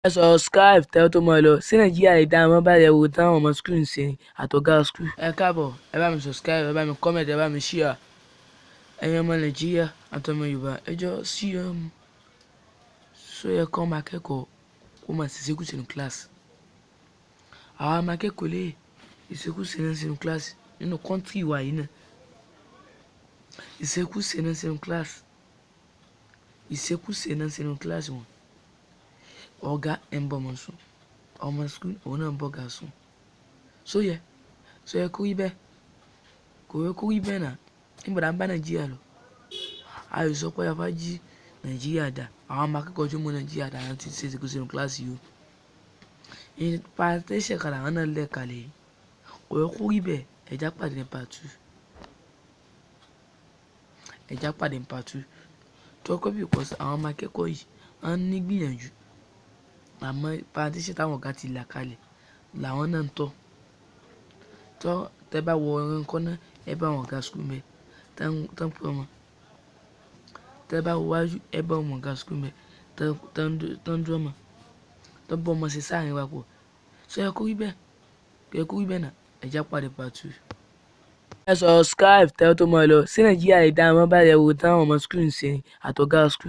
Subscribe tẹ́ tó mọ́ ẹ lọ sí Nàìjíríà lè dá àwọn bá yẹ̀ wò táwọn ọmọ school ń ṣe àtọ̀gá school. Ẹ káàbọ̀, ẹ bá mi subscribe, ẹ bá mi comment, ẹ bá mi share. Ẹ̀yin ọmọ Nàìjíríà àtọmọ Yorùbá ẹ jọ sí so yẹ kọ́ ọmọ akẹ́kọ̀ọ́ kó máa ṣèṣekúṣe nínú kíláàsì. Àwọn ọmọ akẹ́kọ̀ọ́ lè ìṣekúṣe náà sínú kíláàsì nínú kọ́ńtírì wa yìí náà. Ìṣekúṣe náà sínú kíláàsì. Ìṣekúṣe náà sínú kíláàsì wọn. Ọ̀gá ẹ̀ ń bọ̀ ọmọ sùn, ọmọ school òun náà ń bọ̀ ọ̀gá sùn. So yẹ kó rí bẹ́ẹ̀, kò yẹ kó rí bẹ́ẹ̀ náà. Níbo la ń bá Nàìjíríà lọ? A yóò sọ pé a bá jí Nàìjíríà dà, àwọn ọmọ akẹ́kọ̀ọ́ tó mú Nàìjíríà dà láti ṣe ìṣekúṣe nínú kíláàsì yìí. Ìpàtẹ́sẹ̀ kan làwọn náà lẹ̀ kalẹ̀ yìí. Kò yẹ kó rí bẹ́ẹ̀, ẹja pàdé ní part 2. Ẹja pàdé ní part 2. Tọ́kọ́ bí kò sí àwọn ọmọ akẹ́kọ̀ọ́ yìí, wọ́n ní gbìyànjú. Àmọ́ ìpàtẹ́sẹ̀ táwọn ọ̀gá ti là kalẹ̀ làwọn náà ń tọ́. Tẹ́ bá wọ orin kan náà, ẹ bá àwọn ọ̀gá school mẹ́, tán pé ọmọ. Tẹ́ bá wọ wájú, ẹ bá àwọn ọ̀gá school mẹ́, tán dúró mọ́. Tán bọ́ ọmọ sí sáàrin wa pọ̀. So yẹ kó rí bẹ́ẹ̀, kò yẹ kó rí bẹ́ẹ̀ náà, ẹja pàdé part 2. Subscribe tẹ́ tó mọ́ ẹ lọ sí Nàìjíríà lè dá àwọn bá yẹ̀ wò táwọn ọmọ school ń ṣe àtọ̀gá school.